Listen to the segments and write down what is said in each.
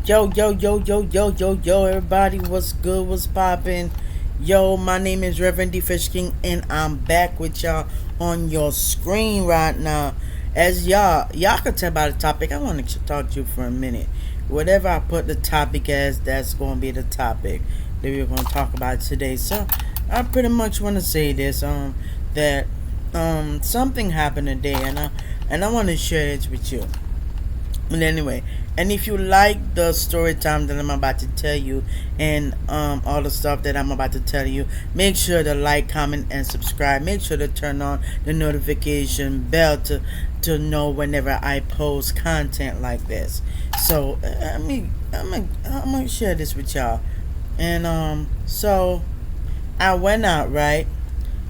Yo, everybody, what's good, what's poppin'? Yo, my name is Reverend DFreshKing, and I'm back with y'all on your screen right now. As y'all can tell by the topic, I want to talk to you for a minute. Whatever I put the topic as, that's going to be the topic that we're going to talk about today. So, I pretty much want to say this, that, something happened today, and I want to share this with you. But anyway, and if you like the story time that I'm about to tell you, and all the stuff that I'm about to tell you, make sure to like, comment, and subscribe. Make sure to turn on the notification bell to know whenever I post content like this. So I'm gonna share this with y'all. And so I went out, right.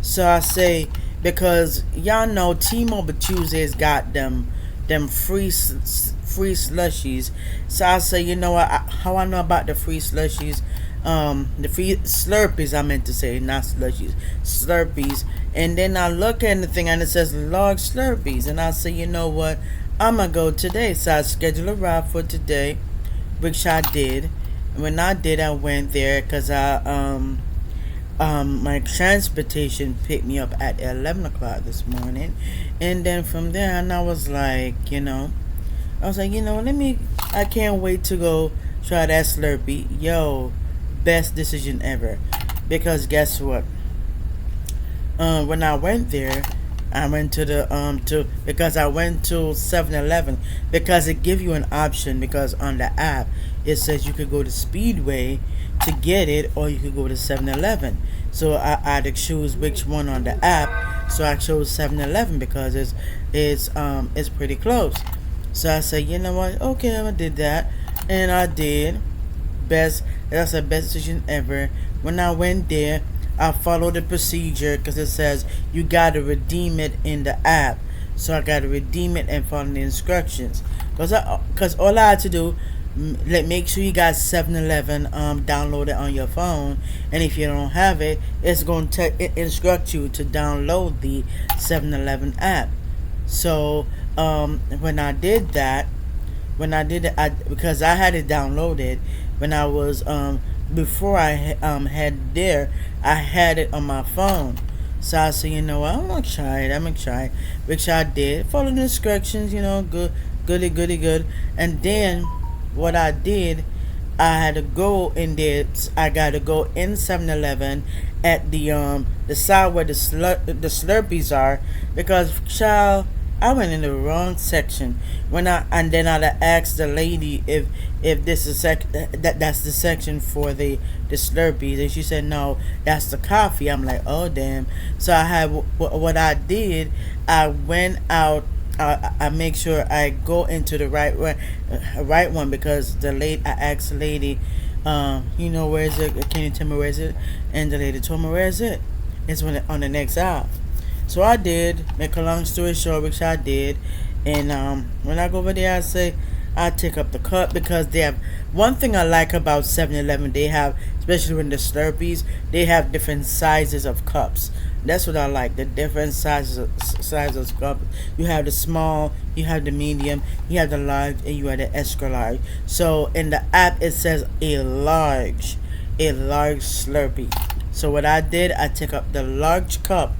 So I say, because y'all know T-Mobile Tuesdays got them free slushies. So I say, you know what? How I know about the free slushies? The free Slurpees. I meant to say, not slushies, Slurpees. And then I look at the thing and it says large Slurpees, and I say, you know what? I'm gonna go today. So I scheduled a ride for today, which I did. When I did, I went there because my transportation picked me up at 11 o'clock this morning. And then from there, and I was like, I can't wait to go try that Slurpee. Yo, best decision ever. Because guess what? When I went there, I went to because I went to 7-Eleven, because it give you an option, because on the app it says you could go to Speedway to get it, or you could go to 7-Eleven. So I had to choose which one on the app. So I chose 7-Eleven because it's pretty close. So I said, you know what? Okay, I did that, and I did. That's the best decision ever. When I went there, I followed the procedure because it says you gotta redeem it in the app. So I gotta redeem it and follow the instructions. Cause all I had to do, make sure you got 7-Eleven downloaded on your phone, and if you don't have it, it's going to instruct you to download the 7-Eleven app. So when I did that, because I had it downloaded when I was before I had there, I had it on my phone. So I said, you know what, I'm gonna try it, which I did. Follow the instructions, good. And then what I did, I had to go in there. I got to go in 7-Eleven at the side where the Slurpees are, because child, I went in the wrong section. And then I asked the lady if this is that's the section for the Slurpees, and she said no, that's the coffee. I'm like, oh damn. So I had what I did. I went out. I make sure I go into the right one, because I asked the lady, where is it? Can you tell me where is it? And the lady told me where is it. It's on the next aisle. So I did. Make a long story short, which I did. And when I go over there, I take up the cup, because they have one thing I like about 7-Eleven. They have, especially when the Slurpees, they have different sizes of cups. That's what I like. The different sizes of cups. You have the small, you have the medium, you have the large, and you have the extra large. So in the app it says a large Slurpee. So what I did, I took up the large cup.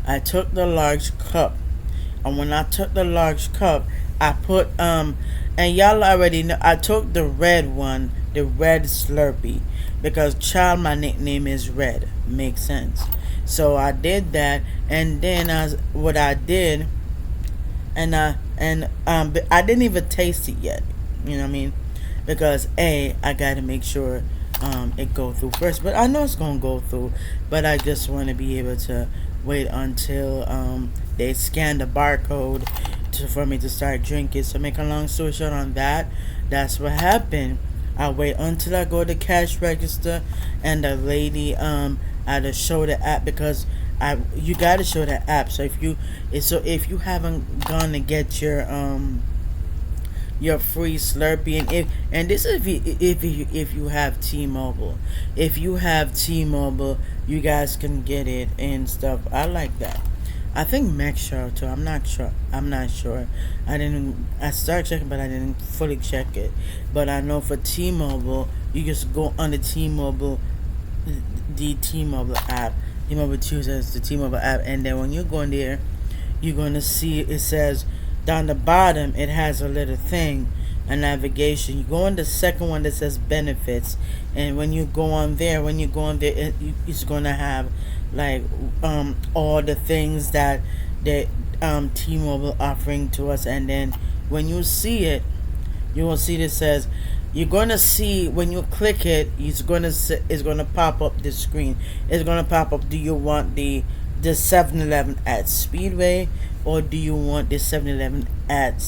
And when I took the large cup, I put and y'all already know, I took the red one, the red Slurpee, because child, my nickname is Red. Makes sense. So I did that, and then what I did, and I didn't even taste it yet. You know what I mean? Because I gotta make sure it go through first. But I know it's gonna go through. But I just want to be able to wait until they scan the barcode for me to start drinking. So make a long story short on that, that's what happened. I wait until I go to cash register, and the lady I had to show the app, because you gotta show the app. So if you haven't gone to get your free Slurpee, and this is if you have T-Mobile. If you have T-Mobile, you guys can get it and stuff. I like that. I think Metro too. I'm not sure. I started checking, but I didn't fully check it. But I know for T-Mobile, you just go on the T-Mobile, the T-Mobile app. T-Mobile chooses the T-Mobile app, and then when you go in there, you're gonna see it says down the bottom. It has a little thing, a navigation. You go on the second one that says benefits, and when you go on there, it's gonna have like all the things that T-Mobile offering to us, and then when you see it, you will see that says you're gonna see when you click it, it's gonna pop up the screen. It's gonna pop up. Do you want the 7-Eleven at Speedway, or do you want the 7-Eleven at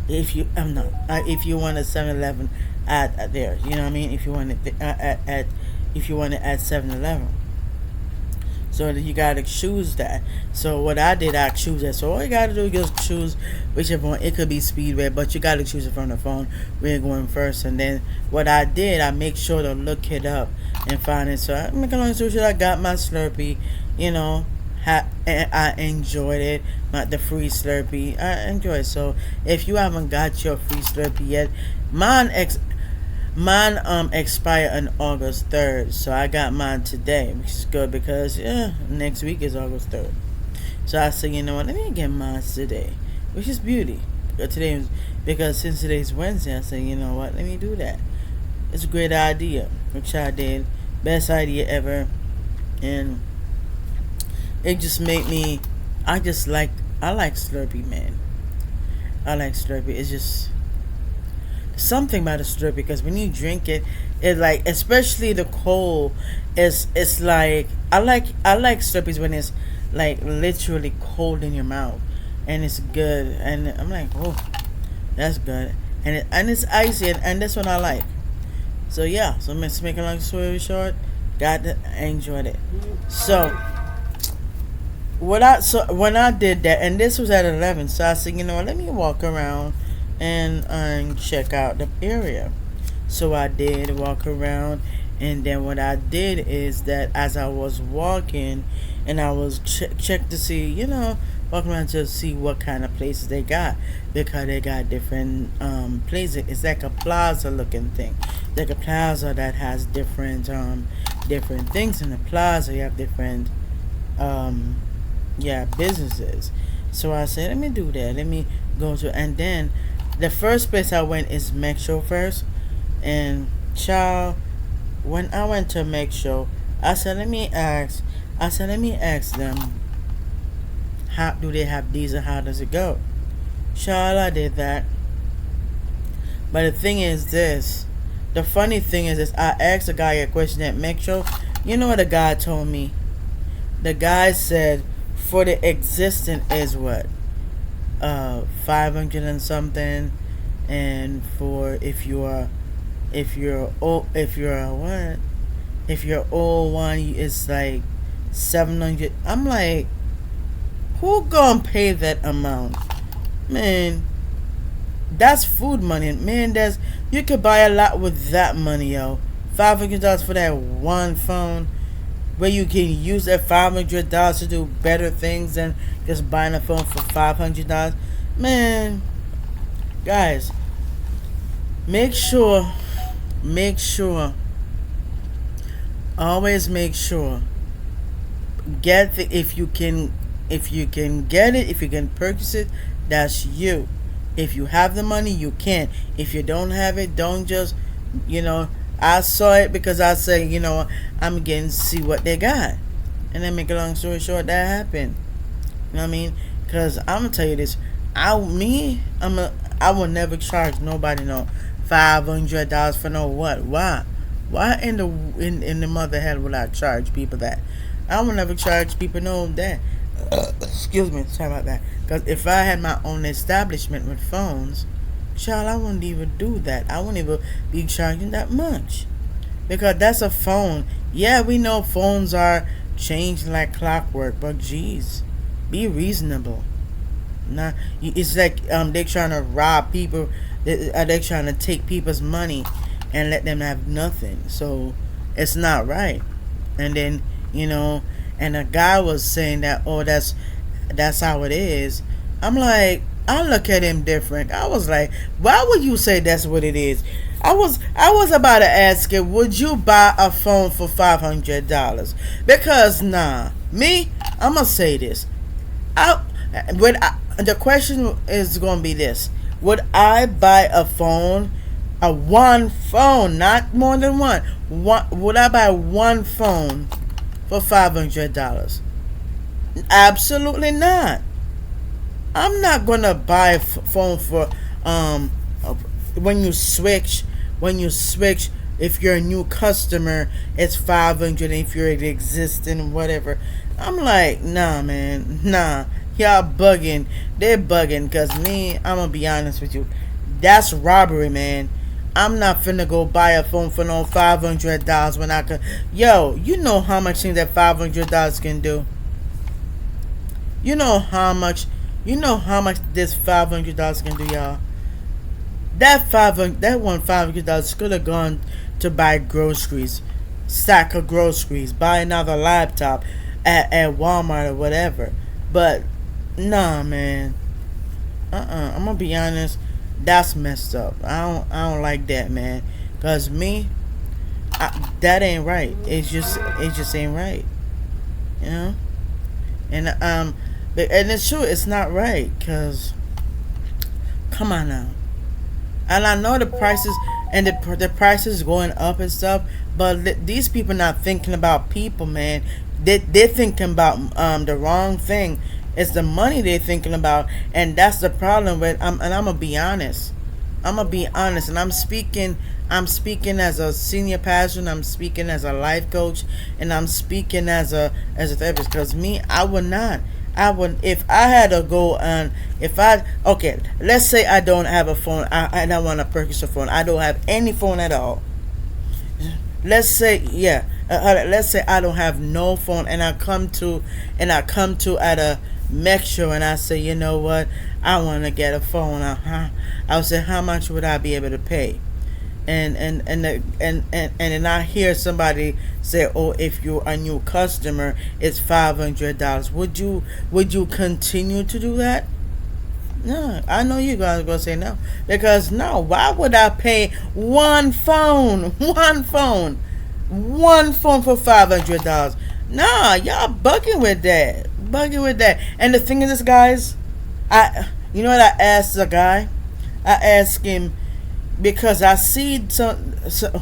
if you want a 7-Eleven at there, you know what I mean? If you want it if you want it at 7-Eleven. So you gotta choose that. So what I did, I choose that. So all you gotta do is just choose whichever one. It could be Speedway, but you gotta choose it from the phone. We're going first, and then what I did, I make sure to look it up and find it. So I make a long story short, I got my Slurpee. You know, I enjoyed it. The free Slurpee, I enjoyed it. So if you haven't got your free Slurpee yet, mine expired on August 3rd, so I got mine today, which is good because next week is August 3rd. So I said, you know what, let me get mine today, which is beauty. Because since today's Wednesday, I said, you know what, let me do that. It's a great idea, which I did. Best idea ever, and it just made me. I like Slurpee, man. I like Slurpee. It's just something about a Slurpee, because when you drink it, it like, especially the cold, it's like I like Slurpees when it's like literally cold in your mouth, and it's good, and I'm like, oh, that's good, and it's icy, and that's what I like. So yeah, so let's make a long story short, I enjoyed it. So when I did that, and this was at 11, so I said, you know what, let me walk around and check out the area. So I did walk around, and then what I did is that as I was walking, and I was check to see, walking around to see what kind of places they got, because they got different places. It's like a plaza looking thing, like a plaza that has different things in the plaza. You have different businesses. So I said, let me do that. Let me go to, and then the first place I went is Metro first. And child, when I went to Metro, I said, let me ask them, how do they have these and how does it go? Child, I did that. But the thing is this, the funny thing is this, I asked a guy a question at Metro. You know what the guy told me? The guy said, for the existing is what? 500 and something, and for if you're old one, it's like 700. I'm like, who gonna pay that amount, man? That's food money, man. You could buy a lot with that money, yo. $500 for that one phone, where you can use that $500 to do better things than just buying a phone for $500. Man, guys, make sure, always make sure, if you can get it, if you can purchase it, that's you. If you have the money, you can. If you don't have it, don't just, I saw it because I say, I'm getting to see what they got. And then make a long story short, that happened. You know what I mean? Because I'm going to tell you this. I will never charge nobody no $500 for no what? Why? Why in the mother hell would I charge people that? I will never charge people no that. Excuse me, sorry about that. Because if I had my own establishment with phones, child, I wouldn't even do that. I wouldn't even be charging that much. Because that's a phone. Yeah, we know phones are changing like clockwork, but geez, be reasonable. Nah, it's like they're trying to rob people. They're trying to take people's money and let them have nothing. So it's not right. And then and a guy was saying that, that's how it is. I'm like, I look at him different. I was like, why would you say that's what it is? I was about to ask him, would you buy a phone for $500? Because nah, me, I'm gonna say this. I the question is gonna be this: would I buy a phone, a one phone, not more than one? Would I buy one phone for $500? Absolutely not. I'm not gonna buy a phone for uh, when you switch if you're a new customer it's 500, if you're an existing whatever. I'm like, nah, man, nah, y'all bugging. They're bugging, cause me, I'm gonna be honest with you, that's robbery, man. I'm not finna go buy a phone for no $500 when I could. Yo, you know how much things that $500 can do. You know how much. You know how much this $500 can do, y'all. That one $500 could have gone to buy groceries, stack of groceries, buy another laptop at Walmart or whatever. But nah, man. I'm gonna be honest. That's messed up. I don't like that, man. Cause me, that ain't right. It just ain't right. You know. And it's true. It's not right. Cause come on now. And I know the prices and the prices going up and stuff, but these people not thinking about people, man. They're thinking about the wrong thing. It's the money they're thinking about, and that's the problem with. And I'm gonna be honest. And I'm speaking. As a senior pastor, and I'm speaking as a life coach, and I'm speaking as a therapist. Because me, I would not. I would, if I had to go on, okay, let's say I don't have a phone, and I want to purchase a phone. I don't have any phone at all. Let's say, yeah, let's say I don't have no phone, and I come to at a Metro, and I say, you know what, I want to get a phone. I would say, how much would I be able to pay? And then I hear somebody say, "Oh, if you're a new customer, it's $500." Would you continue to do that? No, I know you guys are gonna say no, because no. Why would I pay one phone for $500? Nah, y'all bugging with that. And the thing is, this guys, you know what I asked the guy? I asked him. Because I see so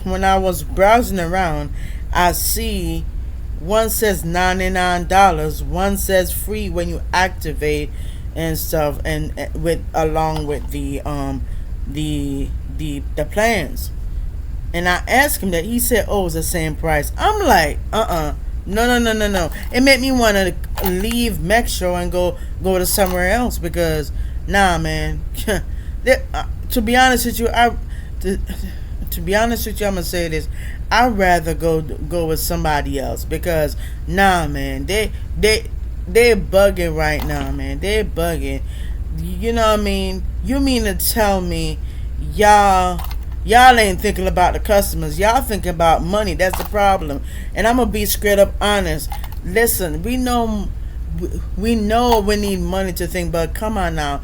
when I was browsing around, I see one says $99, one says free when you activate and stuff, and along with the plans. And I asked him that. He said, "Oh, it's the same price." I'm like, no. It made me want to leave Metro and go to somewhere else, because nah, man. To be honest with you, I'm gonna say this. I'd rather go with somebody else, because nah, man, they're bugging right now, man. They're bugging. You know what I mean? You mean to tell me y'all ain't thinking about the customers? Y'all thinking about money. That's the problem. And I'm gonna be straight up honest. Listen, we know we need money to think, but come on now,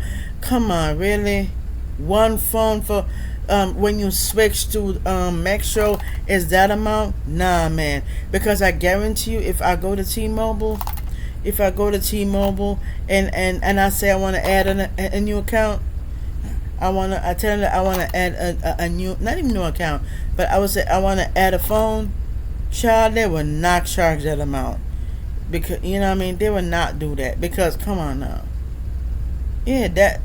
really? One phone for when you switch to Metro is that amount? Nah, man. Because I guarantee you, if I go to T-Mobile, and I say I want to add a new account, I tell them that I want to add a new, not even new account, but I would say I want to add a phone. Child, they will not charge that amount, because you know what I mean. They will not do that, because come on now. Yeah,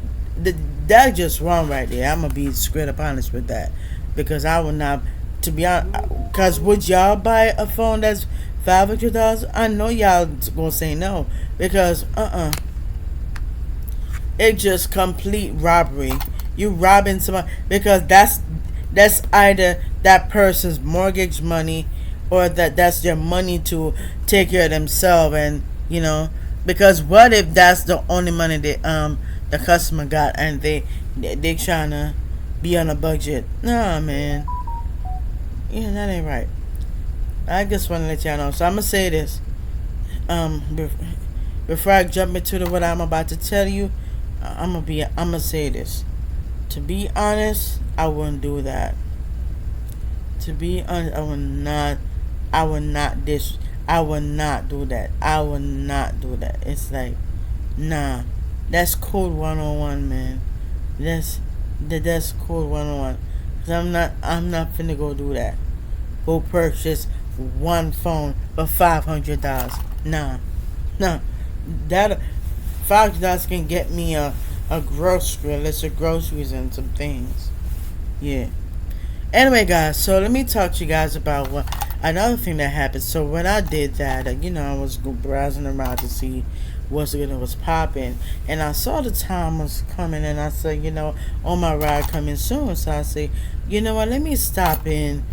that's just wrong right there. I'm gonna be straight up honest with that, because I would not, to be honest. Because would y'all buy a phone that's $500? I know y'all gonna say no, because it's just complete robbery. You robbing somebody, because that's either that person's mortgage money, or that's their money to take care of themselves, and you know. Because what if that's the only money that the customer got, and they trying to be on a budget? Nah, man. Yeah, that ain't right. I just want to let y'all know. So I'm gonna say this. before I jump into what I'm about to tell you, I'm gonna say this. To be honest, I wouldn't do that. To be honest, I will not I will not do that. I will not do that. It's like, nah, that's code 101, man. That's code 101. Cause I'm not finna go do that. Go purchase one phone for $500. Nah, nah. That $500 can get me a grocery, a list of groceries and some things. Yeah. Anyway, guys, so let me talk to you guys about another thing that happened. So when I did that, I was browsing around to see what's was popping, and I saw the time was coming, and I said, on my ride coming soon. So I say, you know what? Let me stop in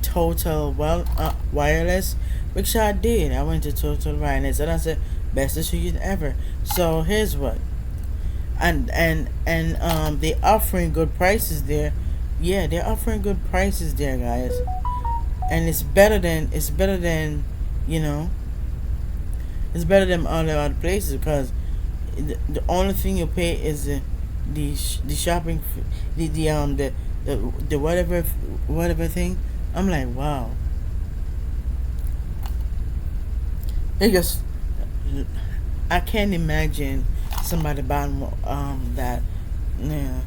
Total Wireless, which I did. I went to Total Wireless, and I said, best decision ever. So here's what. And they offering good prices there. Yeah, they're offering good prices there, guys. And it's better than you know it's better than all the other places, because the only thing you pay is the shopping the whatever thing. I'm like, wow. It just, I can't imagine somebody buying that. Yeah.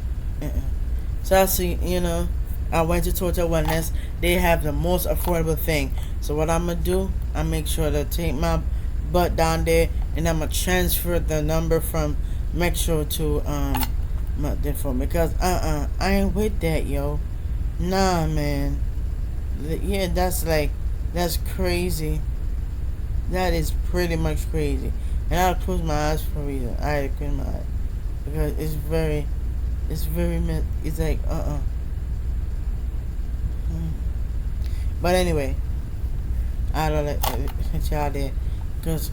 So I see, I went to Total Wellness. They have the most affordable thing. So what I'm gonna do, I make sure to take my butt down there, and I'm gonna transfer the number from Metro to my phone, because I ain't with that, yo. Nah, man. Yeah, that's crazy. That is pretty much crazy. And I'll close my eyes for a reason. I close my eyes because it's like But anyway, I don't let y'all there, because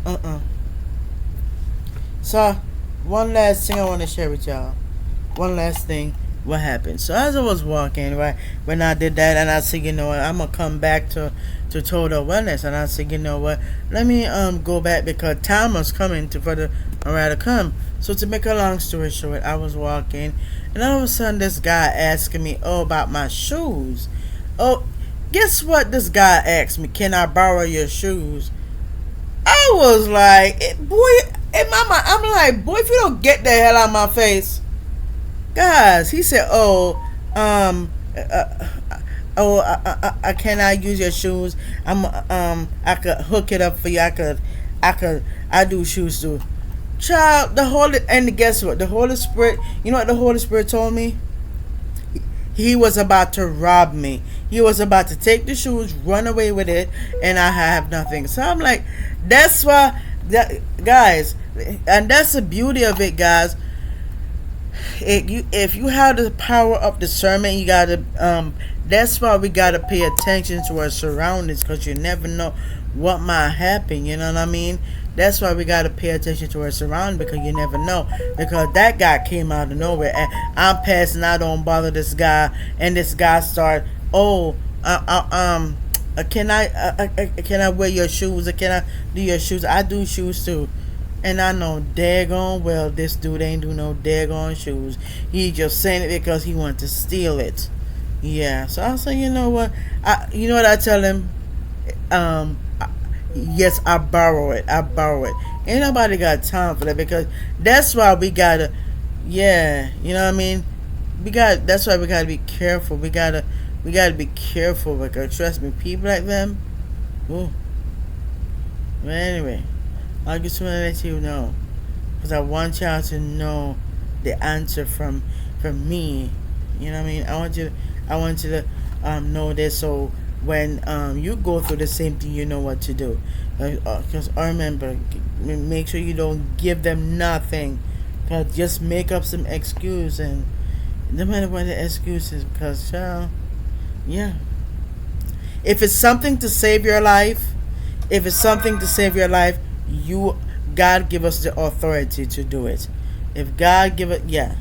So one last thing I want to share with y'all. One last thing. What happened? So as I was walking, right, when I did that, and I said, you know what, I'm gonna come back to Total Wellness, and I said, you know what, let me go back, because time was coming for the ride to come. So to make a long story short, I was walking, and all of a sudden this guy asking me, about my shoes. Oh, guess what? This guy asked me, can I borrow your shoes? I was like, boy, in my mind, I'm like, boy, if you don't get the hell out of my face. Guys, he said, can I use your shoes? I could hook it up for you. I do shoes too. Child, and guess what? The Holy Spirit, you know what the Holy Spirit told me? He was about to rob me. He was about to take the shoes, run away with it, and I have nothing. So I'm like, that's why, guys, and that's the beauty of it, guys. If you have the power of discernment, you gotta that's why we gotta pay attention to our surroundings, because you never know what might happen. You know what I mean? That's why we gotta pay attention to our surroundings, because you never know. Because that guy came out of nowhere, and I'm passing, I don't bother this guy, and this guy start, can I wear your shoes, or can I do your shoes? I do shoes too. And I know daggone well this dude ain't do no daggone shoes. He just saying it because he wanted to steal it. Yeah. So I say, you know what? You know what I tell him? Yes, I borrow it. Ain't nobody got time for that, because that's why we gotta. Yeah. You know what I mean? That's why we gotta be careful. We gotta be careful, because trust me, people like them. Ooh. But anyway, I just want to let you know, because I want y'all to know the answer from me. You know what I mean? I want you to know this, so when you go through the same thing, you know what to do. Because remember, make sure you don't give them nothing. Because just make up some excuse, and no matter what the excuse is, because child, yeah. If it's something to save your life, God give us the authority to do it. If God give it, yeah.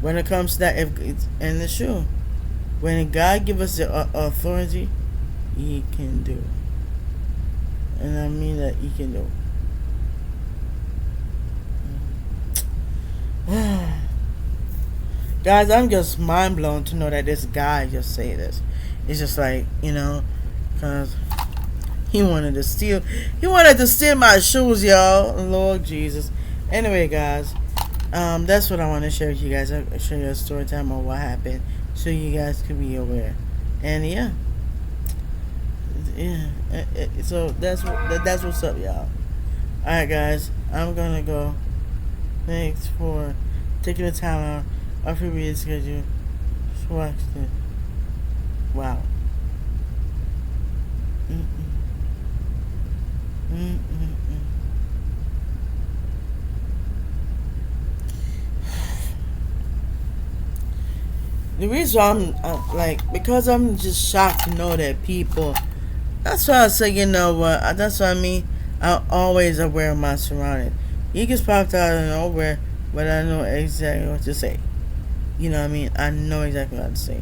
When it comes to that, if it's, and it's true, when God give us the authority, He can do. And I mean that He can do. Guys, I'm just mind blown to know that this guy just say this. It's just like, because he wanted to steal my shoes, y'all. Lord Jesus. Anyway, guys, that's what I want to share with you guys. I'll share you a story time of what happened, so you guys can be aware. And so that's what's up, y'all. All right, guys, I'm gonna go. Thanks for taking the time out of your reading schedule to watch this. Wow. The reason because I'm just shocked to know that people. That's why I say, you know what? That's what I mean. I'm always aware of my surroundings. He gets popped out of nowhere, but I know exactly what to say. You know what I mean? I know exactly what to say.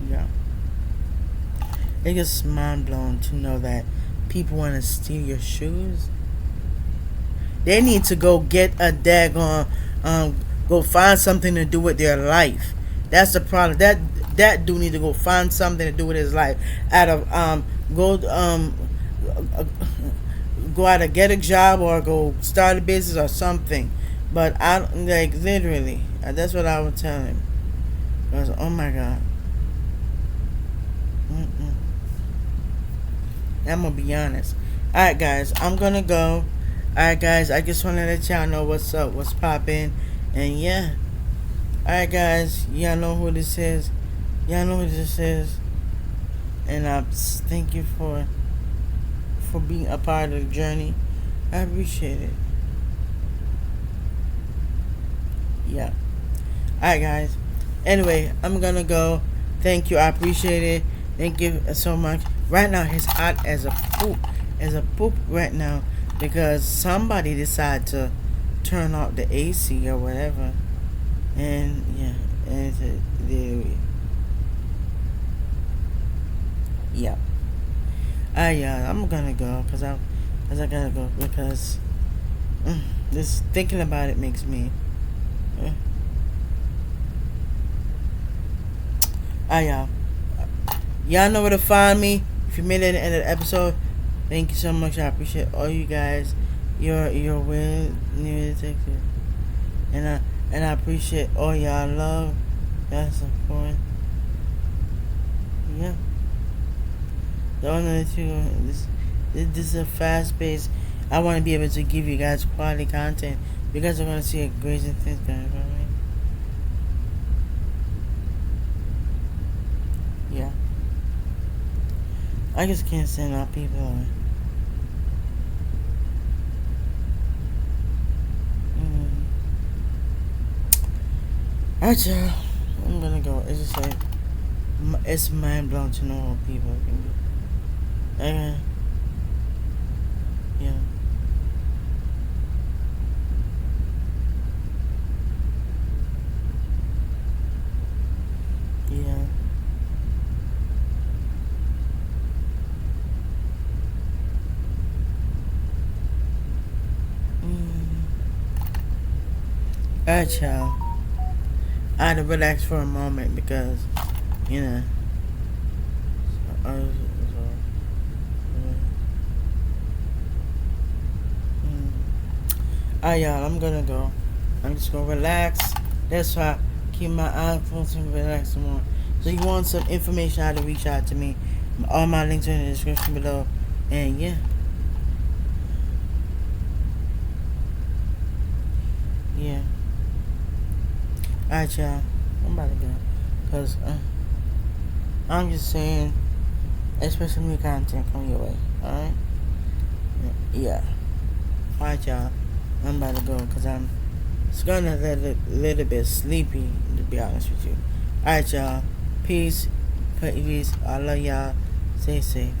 Yeah. It gets mind blown to know that people want to steal your shoes. They need to go get a daggone, go find something to do with their life. That's the problem. That dude need to go find something to do with his life. Go out to get a job or go start a business or something. But I like literally. That's what I would tell him. I was, oh my God. I'm gonna be honest. Alright, guys, I'm gonna go. Alright, guys, I just want to let y'all know what's up, what's popping, and yeah. Alright, guys, y'all know who this is. Y'all know who this is. And I thank you for being a part of the journey. I appreciate it. Yeah. Alright, guys. Anyway, I'm gonna go. Thank you. I appreciate it. Thank you so much. Right now, it's hot as a poop right now because somebody decided to turn off the AC or whatever. And yeah, yeah. Yeah, I'm gonna go because I gotta go because just thinking about it makes me. Y'all know where to find me. If you made it at the end of the episode, thank you so much. I appreciate all you guys. You're well new detective, and I appreciate all y'all love, y'all support. Yeah. The only two. This is a fast pace. I want to be able to give you guys quality content because I want to see a great things going on. Yeah. I just can't stand out people. Alright, y'all. I'm gonna go. It's just like it's mind blowing to know how people can be. Yeah. Yeah. Alright, y'all. I had to relax for a moment because, you know. Alright, y'all. I'm gonna go. I'm just gonna relax. That's why I keep my eyes closed and relax more. So you want some information how to reach out to me? All my links are in the description below. And yeah. Yeah. Alright, y'all. I'm about to go. Because I'm just saying, especially new content coming your way. Alright? Yeah. Alright, y'all. I'm about to go because I'm starting to get a little bit sleepy, to be honest with you. Alright, y'all. Peace. Peace. I love y'all. Stay safe.